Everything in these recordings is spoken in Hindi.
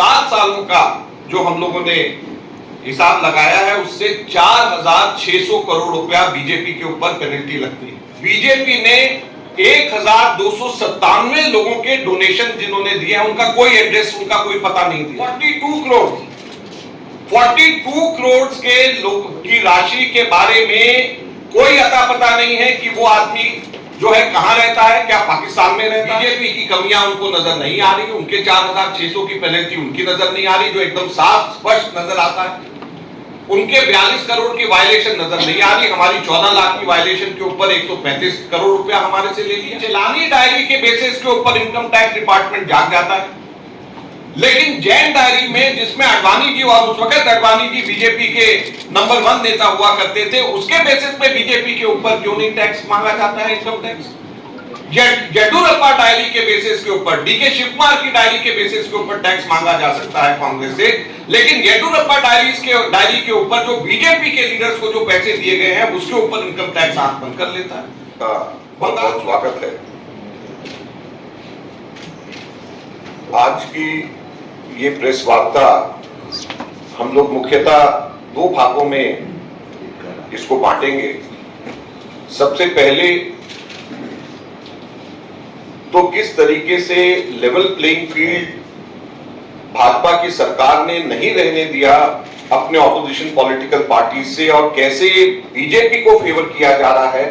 7 सालों का जो हम लोगों ने हिसाब लगाया है उससे 4,600 करोड़ रुपया बीजेपी के ऊपर पेनल्टी लगती है। बीजेपी ने 1,297 लोगों के डोनेशन जिन्होंने दिए हैं उनका कोई एड्रेस, उनका कोई पता नहीं दिया। 42 करोड़ के लोग की राशि के बारे में कोई अता पता नहीं है कि वो आदमी जो है कहां रहता है, क्या पाकिस्तान में रहता है। बीजेपी की कमियां उनको नजर नहीं आ रही, उनके 4,600 की पेनल्टी उनकी नजर नहीं आ रही, जो एकदम साफ स्पष्ट नजर आता है। उनके 42 करोड़ की वायलेशन नजर नहीं आ रही, हमारी 14 लाख की वायलेशन के ऊपर 135 करोड़ रुपया हमारे से ले लिया। चलानी डायरी के बेसिस के ऊपर इनकम टैक्स डिपार्टमेंट जाग जाता है, लेकिन जैन डायरी में जिसमें अडवाणी जी और उस वक्त अडवाणी जी बीजेपी के नंबर 1 नेता हुआ करते थे, उसके बेसिस पे बीजेपी के ऊपर क्यों नहीं टैक्स मांगा जाता है, इनकम टैक्स। येडुरप्पा डायरी के बेसिस के ऊपर, डीके शिवकुमार की डायरी के बेसिस के ऊपर टैक्स मांगा जा सकता है कांग्रेस से, लेकिन येडुरप्पा डायरी के ऊपर जो बीजेपी के लीडर्स को जो पैसे दिए गए हैं उसके ऊपर इनकम टैक्स आंख बंद कर लेता है। बहुत स्वागत है। आज की ये प्रेस वार्ता हम लोग मुख्यतः 2 भागों में इसको बांटेंगे। सबसे पहले तो किस तरीके से लेवल प्लेइंग फील्ड भाजपा की सरकार ने नहीं रहने दिया अपने ऑपोजिशन पॉलिटिकल पार्टी से, और कैसे बीजेपी को फेवर किया जा रहा है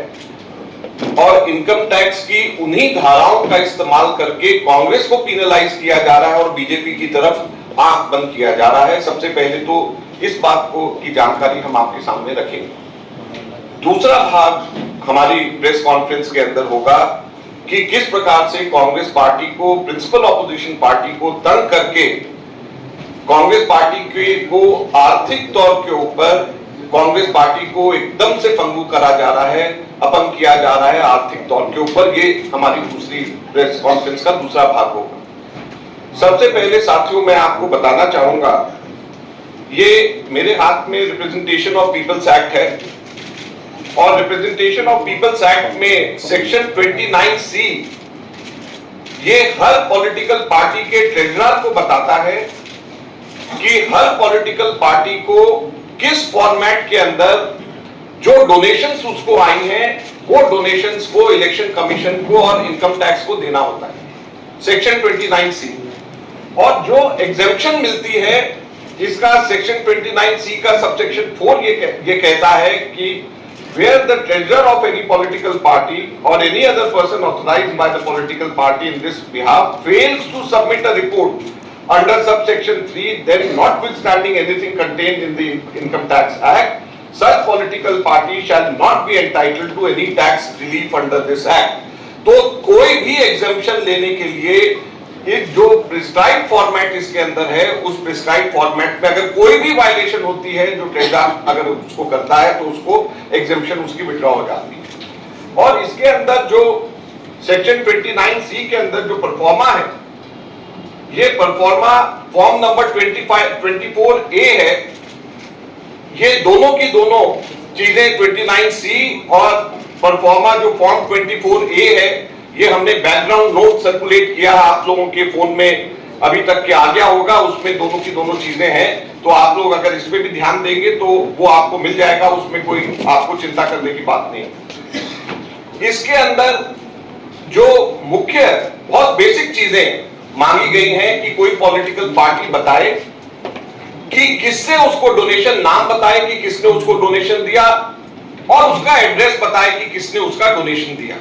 और इनकम टैक्स की उन्हीं धाराओं का इस्तेमाल करके कांग्रेस को पिनलाइज किया जा रहा है और बीजेपी की तरफ आंख बंद किया जा रहा है। सबसे पहले तो इस बात को की जानकारी हम आपके सामने रखेंगे। दूसरा भाग हमारी प्रेस कॉन्फ्रेंस के अंदर होगा कि किस प्रकार से कांग्रेस पार्टी को, प्रिंसिपल ऑपोजिशन पार्टी को तंग करके कांग्रेस पार्टी को आर्थिक तौर के ऊपर कांग्रेस पार्टी को एकदम से पंगु करा जा रहा है, अपंग किया जा रहा है आर्थिक तौर के ऊपर। ये हमारी दूसरी प्रेस कॉन्फ्रेंस का दूसरा भाग होगा। सबसे पहले साथियों मैं आपको बताना चाहूंगा, ये मेरे हाथ में रिप्रेजेंटेशन ऑफ पीपल्स एक्ट है और रिप्रेजेंटेशन ऑफ पीपल्स एक्ट में सेक्शन 29C ये हर पॉलिटिकल पार्टी के ट्रेजरर को बताता है कि हर पॉलिटिकल पार्टी को किस फॉर्मेट के अंदर जो डोनेशंस उसको आई हैं वो डोनेशंस को इलेक्शन कमीशन को और इनकम टैक्स को देना होता है, सेक्शन 29C। और जो एग्जेम्पशन मिलती है इसका सेक्शन 29C का सबसेक्शन 4 ये कहता है कि where the treasurer of any political party or any other person authorized by the political party in this behalf fails to submit a report under subsection 3, then notwithstanding anything contained in the Income Tax Act, such political party shall not be entitled to any tax relief under this act. तो कोई भी exemption लेने के लिए एक जो प्रिस्क्राइब फॉर्मेट इसके अंदर है उस प्रिस्क्राइब फॉर्मेट में अगर कोई भी वायलेशन होती है, जो ट्रेजरर अगर उसको करता है तो उसको एग्जेम्पशन उसकी विड्रॉ हो जाती है। और इसके अंदर जो सेक्शन 29C के अंदर जो परफॉर्मा है, ये परफॉर्मा फॉर्म नंबर 24A है। ये दोनों की दोनों चीजें 29C और परफॉर्मा जो फॉर्म 24A है, ये हमने बैकग्राउंड नोट सर्कुलेट किया, आप लोगों के फोन में अभी तक के आ गया होगा, उसमें दोनों की दोनों चीजें हैं। तो आप लोग अगर इस पे भी ध्यान देंगे तो वो आपको मिल जाएगा, उसमें कोई आपको चिंता करने की बात नहीं। इसके अंदर जो मुख्य बहुत बेसिक चीजें मांगी गई हैं कि कोई पॉलिटिकल पार्टी बताए कि किससे उसको डोनेशन, नाम बताए कि किसने उसको डोनेशन दिया और उसका एड्रेस बताए कि किसने उसका डोनेशन दिया,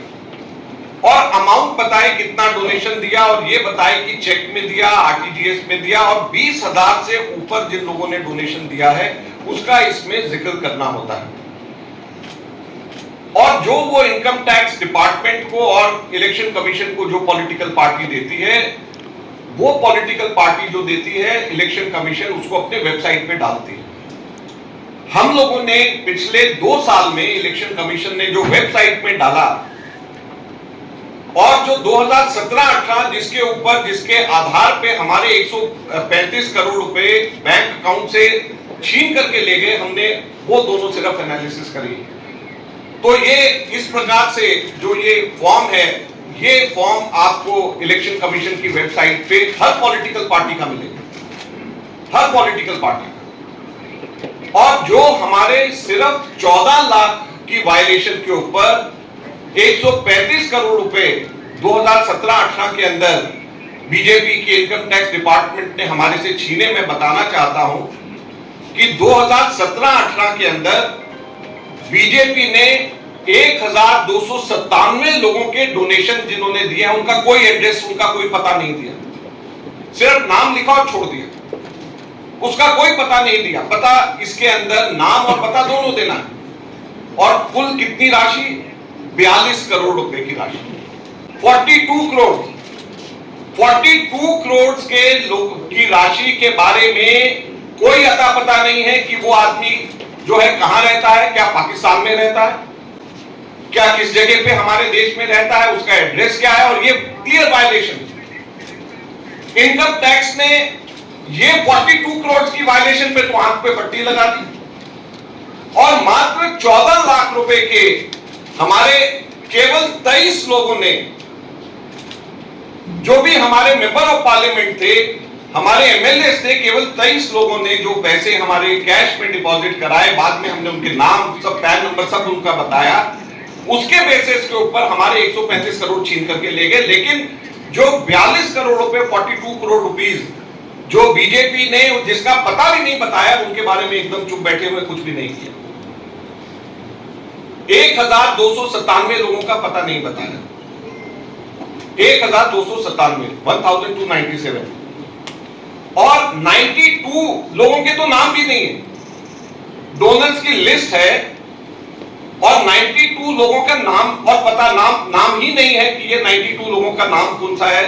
और अमाउंट बताए कितना डोनेशन दिया, और ये बताए कि चेक में दिया, आरटीजीएस में दिया, और 20,000 से ऊपर जिन लोगों ने डोनेशन दिया है उसका इसमें जिक्र करना होता है। और जो वो इनकम टैक्स डिपार्टमेंट को और इलेक्शन कमीशन को जो पॉलिटिकल पार्टी देती है, वो पॉलिटिकल पार्टी जो देती है इलेक्शन कमीशन उसको अपने वेबसाइट पे डालती है। हम लोगों ने पिछले 2 साल में इलेक्शन कमीशन ने जो वेबसाइट में डाला और जो 2017-18 जिसके ऊपर जिसके आधार पे हमारे 135 करोड़ रुपए बैंक अकाउंट से छीन करके ले गए, हमने वो दोनों सिर्फ एनालिसिस करी। तो ये इस प्रकार से जो ये फॉर्म है, ये फॉर्म आपको इलेक्शन कमीशन की वेबसाइट पे हर पॉलिटिकल पार्टी का मिलेगा। हर पॉलिटिकल पार्टी का। और जो हमारे सिर्फ 14 लाख की वायलेशन के ऊपर 135 करोड़ रुपए 2017-18 के अंदर बीजेपी के इनकम टैक्स डिपार्टमेंट ने हमारे से छीने, मैं बताना चाहता हूं कि 2017-18 के अंदर बीजेपी ने 1297 लोगों के डोनेशन जिन्होंने दिए हैं, उनका कोई एड्रेस, उनका कोई पता नहीं दिया, सिर्फ नाम लिखा और छोड़ दिया, उसका कोई पता नहीं दिया। पता इसके अंदर नाम और पता दोनों देना है। और कुल कितनी राशि? 42 करोड़ रुपए की राशि। 42 करोड़ के लोग की राशि के बारे में कोई अता पता नहीं है कि वो आदमी जो है कहां रहता है, क्या पाकिस्तान में रहता है, क्या किस जगह पे हमारे देश में रहता है, उसका एड्रेस क्या है। और ये क्लियर वायलेशन, इनकम टैक्स ने ये 42 करोड़ की वायलेशन पे तो आंख पे पट्टी लगा दी। और मात्र 14 लाख रुपए के हमारे केवल 23 लोगों ने, जो भी हमारे मेंबर ऑफ पार्लियामेंट थे, हमारे एमएलए थे, केवल 23 लोगों ने जो पैसे हमारे कैश में डिपॉजिट कराए, बाद में हमने उनके नाम, सब पैन नंबर सब उनका बताया, उसके बेसिस के ऊपर हमारे 135 करोड़ छीन करके ले गए। लेकिन जो 42 करोड़ रुपए, 42 करोड़ रुपीस जो बीजेपी ने, जिसका पता भी नहीं बताया, उनके बारे में एकदम चुप बैठे हुए, कुछ भी नहीं किया। 1297 लोगों का पता नहीं बताया, 1297, 1297, और 92 लोगों के तो नाम भी नहीं है। डोनर्स की लिस्ट है और 92 लोगों का नाम और पता, नाम ही नहीं है कि ये 92 लोगों का नाम कौन सा है।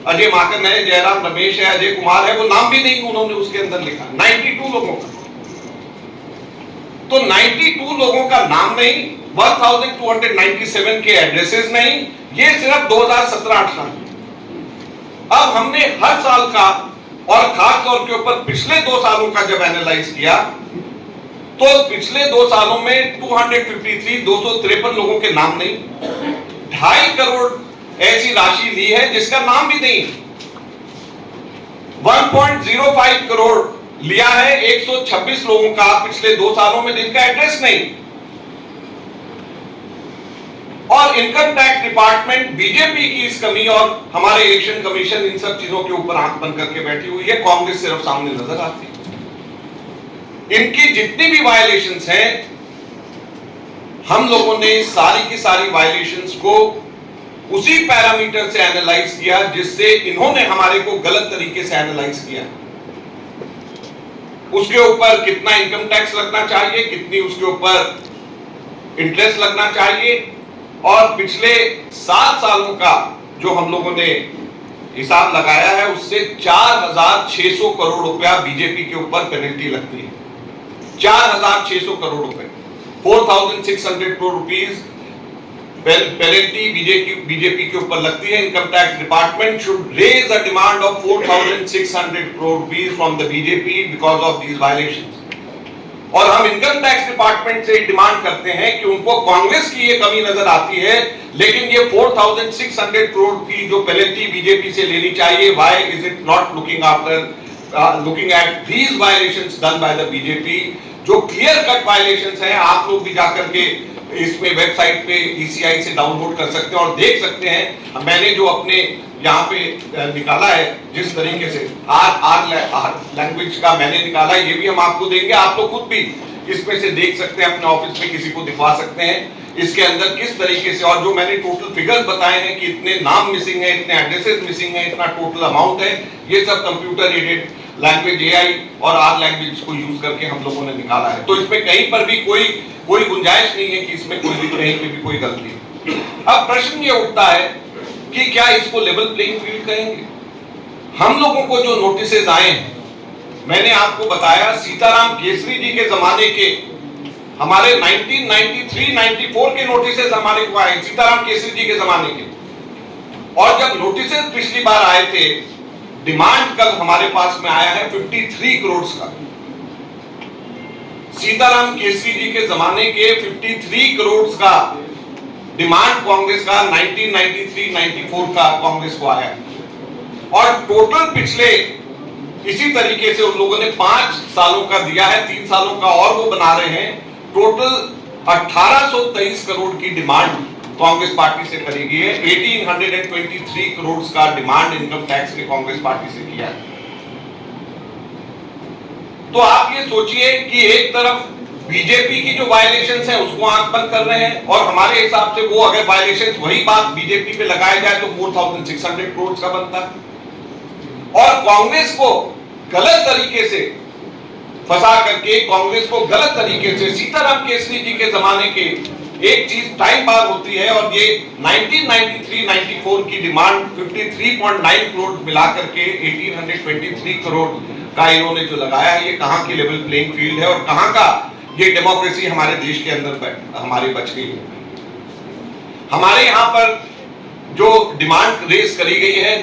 अजय माकन है, जयराम रमेश है, अजय कुमार है, वो नाम भी नहीं उन्होंने उसके अंदर लिखा। 92 लोगों का, तो 92 लोगों का नाम नहीं, 1297 के एड्रेसेस नहीं, ये सिर्फ 2017-18। अब हमने हर साल का और खास तौर के ऊपर पिछले 2 सालों का जब एनालाइज किया, तो पिछले 2 सालों में 253 लोगों के नाम नहीं, 2.5 करोड़ ऐसी राशि ली है जिसका नाम भी नहीं। 1.05 करोड़ लिया है 126 लोगों का पिछले 2 सालों में, जिनका एड्रेस नहीं। और इनकम टैक्स डिपार्टमेंट बीजेपी की इस कमी और हमारे इलेक्शन कमीशन इन सब चीजों के ऊपर आंख बंद करके बैठी हुई है। कांग्रेस सिर्फ सामने नजर आती है। इनकी जितनी भी वायलेशंस हैं, हम लोगों ने सारी की सारी वायलेशंस को उसी पैरामीटर से एनालाइज किया जिससे इन्होंने हमारे को गलत तरीके से एनालाइज किया। उसके ऊपर कितना इनकम टैक्स लगना चाहिए, कितनी उसके ऊपर इंटरेस्ट लगना चाहिए, और पिछले 7 सालों का जो हम लोगों ने हिसाब लगाया है, उससे 4600 करोड़ रुपया बीजेपी के ऊपर पेनल्टी लगती है। 4600 करोड़ रुपए, 4600 करोड़ रुपीस पेनल्टी बीजेपी के ऊपर लगती है। Income tax department should raise a demand of 4600 crore rupees from the BJP because of these violations. और हम इनकम टैक्स डिपार्टमेंट से डिमांड करते हैं कि उनको कांग्रेस की ये कमी नजर आती है, लेकिन ये 4600 करोड़ की जो पेनल्टी बीजेपी से लेनी चाहिए, why is it not looking at these violations done by the BJP, जो क्लियर कट वायलेशंस हैं। आप लोग भी जाकर के इसमें वेबसाइट पे ECI से डाउनलोड कर सकते हैं और देख सकते हैं। मैंने जो अपने यहाँ पे निकाला है, जिस तरीके से आर लैंग्वेज का मैंने निकाला है, ये भी हम आपको देंगे। आप लोग खुद भी इसमें से देख सकते हैं, अपने ऑफिस में किसी को दिखवा सकते हैं इसके अंदर किस तरीके से। और जो मैंने टोटल फिगर्स बताए हैं कि इतने नाम मिसिंग है, इतने एड्रेसेस मिसिंग है, इतना टोटल अमाउंट है, ये सब कंप्यूटर एडेड लैंग्वेज AI और आर लैंग्वेज को यूज करके हम लोगों ने निकाला है। तो इसमें कहीं पर भी कोई गुंजाइश नहीं है कि इसमें कोई भी कहीं पे भी कोई गलती है। अब प्रश्न ये उठता है कि क्या इसको लेवल प्लेइंग फील्ड कहेंगे? हम लोगों को जो नोटिसेस आए हैं, मैंने आपको बताया सीताराम केसरी जी के जमाने के, हमारे 1993-94 के नोटिसेस हमारे को आए, सीताराम केसरी जी के जमाने के। और जब नोटिसेस पिछली बार आए थे, डिमांड कल हमारे पास में आया है 53 करोड़ का। सीताराम केसरी जी के जमाने के 53 करोड़ का डिमांड कांग्रेस का 1993-94 का कांग्रेस को आया। और टोटल पिछले इसी तरीके से उन लोगों ने 5 सालों का दिया है, 3 सालों का और वो बना रहे हैं। टोटल 1823 करोड़ की डिमांड कांग्रेस पार्टी से करी गई है। 1823 करोड़ का डिमांड इनकम टैक्स ने कांग्रेस पार्टी से किया है। तो आप ये सोचिए कि एक तरफ बीजेपी की जो वायलेशंस है उसको आंख बंद कर रहे हैं, और हमारे हिसाब से वो अगर वायलेशंस वही बात बीजेपी पे लगाया जाए तो 4600 करोड़ का बनता है। और कांग्रेस को गलत तरीके से फंसा करके, कांग्रेस को गलत तरीके से सीताराम केसरी जी के जमाने के एक चीज टाइम बार होती है, और ये 1993-94 की डिमांड 53.9 करोड़ मिलाकर के 1823 करोड़ का इन्होंने जो लगाया है, ये कहां की लेवल प्लेइंग फील्ड है और कहां का ये डेमोक्रेसी हमारे देश के अंदर हमारे बच गई है। हमारे यहां पर जो डिमांड रेस करी गई है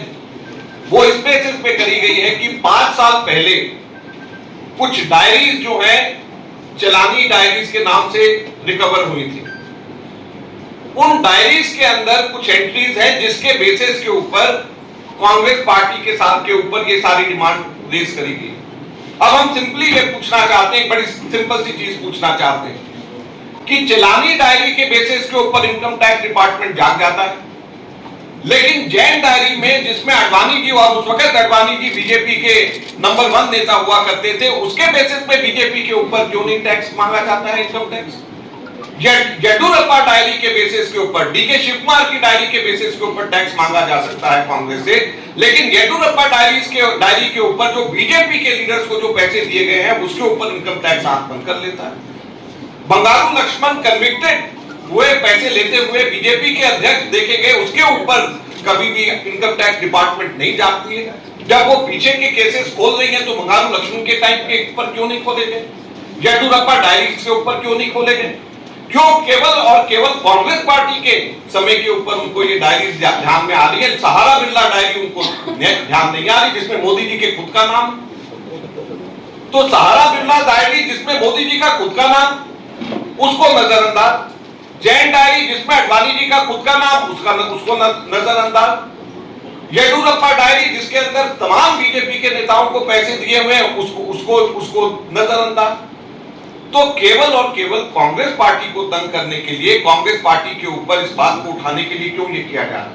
वो इस बेसिस पे करी गई है कि 5 साल पहले कुछ डायरीज जो है चलानी डायरीज के नाम से रिकवर हुई थी। उन डायरीज के अंदर कुछ एंट्रीज हैं जिसके बेसिस के ऊपर कांग्रेस पार्टी के साथ के ऊपर ये सारी डिमांड रेस करी गई। अब हम सिंपली ये पूछना चाहते हैं, बड़ी सिंपल सी चीज पूछना चाहते हैं कि चलानी डायरी के बेसिस के ऊपर इनकम टैक्स डिपार्टमेंट जाग जाता है, लेकिन जैन डायरी में जिसमें अडवाणी जी, और उस वक्त अडवाणी जी बीजेपी के नंबर 1 नेता हुआ करते थे, उसके बेसिस पे बीजेपी के ऊपर क्यों नहीं टैक्स मांगा जाता है, इनकम टैक्स? येडुरप्पा डायरी के बेसिस के ऊपर, डीके शिव कुमार की डायरी के बेसिस के ऊपर टैक्स मांगा जा सकता है कांग्रेस से, लेकिन येडुरप्पा डायरी के ऊपर जो बीजेपी के लीडर्स को जो पैसे दिए गए हैं उसके ऊपर इनकम टैक्स आंख बंद कर लेता है। बंगारू लक्ष्मण कन्विक्टेड हुए, पैसे लेते हुए बीजेपी के अध्यक्ष देखे गए, उसके ऊपर कभी भी इनकम टैक्स डिपार्टमेंट नहीं जाती है। जब वो पीछे के केसेस खोल रही है तो बंगारू लक्ष्मण के टाइम के ऊपर क्यों नहीं खोले गए, येडुरप्पा डायरी के ऊपर क्यों नहीं खोले गए? क्यों केवल और केवल कांग्रेस पार्टी के समय के ऊपर उनको ये डायरी ध्यान में आ रही है? सहारा बिरला डायरी उनको ध्यान नहीं आ रही जिसमें मोदी जी के खुद का नाम। तो सहारा बिरला डायरी जिसमें मोदी जी का खुद का नाम, उसको नजरअंदाज। जैन डायरी जिसमें अडवाणी जी का खुद का नाम, उसको नजरअंदाज। येडुरप्पा डायरी जिसके अंदर तमाम बीजेपी के नेताओं को पैसे दिए हुए हैं, उसको नजरअंदाज। तो केवल और केवल कांग्रेस पार्टी को तंग करने के लिए, कांग्रेस पार्टी के ऊपर इस बात को उठाने के लिए क्यों ये किया जा रहा है?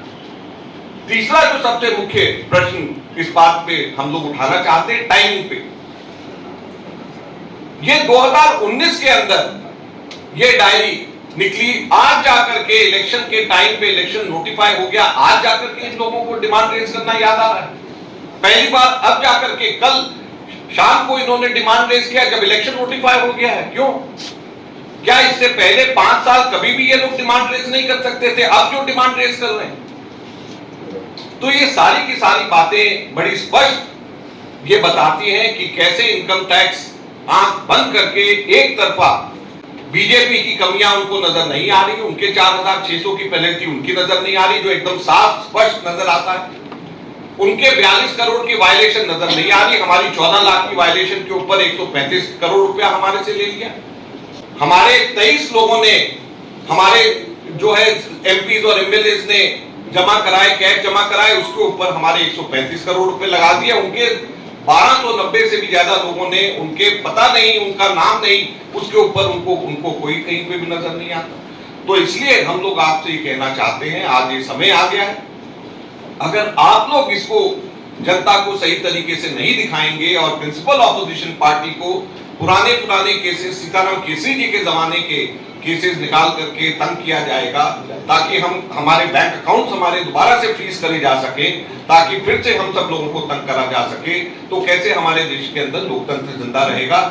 तीसरा जो सबसे मुख्य प्रश्न इस बात पे हम लोग उठाना चाहते हैं, टाइमिंग पे। ये 2019 के अंदर ये डायरी निकली, आज जाकर के इलेक्शन के टाइम पे इलेक्शन नोटिफाई हो गया, आज जाकर के इन लोगों को डिमांड रेज करना याद आ रहा है। पहली बार अब जाकर के कल शाम को इन्होंने डिमांड रेज किया जब इलेक्शन नोटिफाई हो गया है। क्यों? क्या इससे पहले 5 साल कभी भी ये लोग डिमांड रेज नहीं कर सकते थे? अब क्यों डिमांड रेज कर रहे हैं? तो ये सारी की सारी बातें बड़ी स्पष्ट ये बताती हैं कि कैसे इनकम टैक्स आंख बंद करके एक तरफा बीजेपी की कमियां उनको नजर नहीं आ रही, उनके 4600 की पेनल्टी उनकी नजर नहीं आ रही जो एकदम साफ स्पष्ट नजर आता है, उनके 42 करोड़ की वायलेशन नजर नहीं आ रही, हमारी 14 लाख की वायलेशन के ऊपर 135 करोड़ रुपया हमारे से ले लिया, हमारे 23 लोगों ने, हमारे जो है एमपीज और एमएलएस ने जमा कराए, कैश जमा कराए, उसके ऊपर हमारे 135 करोड़ रुपए लगा दिए, उनके 1290 से भी ज्यादा लोगों ने, उनके पता नहीं, उनका नाम नहीं, उसके ऊपर उनको कोई कहीं पे भी नजर नहीं आता। तो इसलिए हम लोग आपसे ये कहना चाहते हैं, आज ये समय आ गया है, अगर आप लोग इसको जनता को सही तरीके से नहीं दिखाएंगे और प्रिंसिपल ऑपोजिशन पार्टी को पुराने केसेस, सीताराम केसरी जी के जमाने के केसेस निकाल करके तंग किया जाएगा ताकि हमारे बैंक अकाउंट हमारे दोबारा से फ्रीज करे जा सके, ताकि फिर से हम सब लोगों को तंग करा जा सके, तो कैसे हमारे देश के अंदर लोकतंत्र जिंदा रहेगा?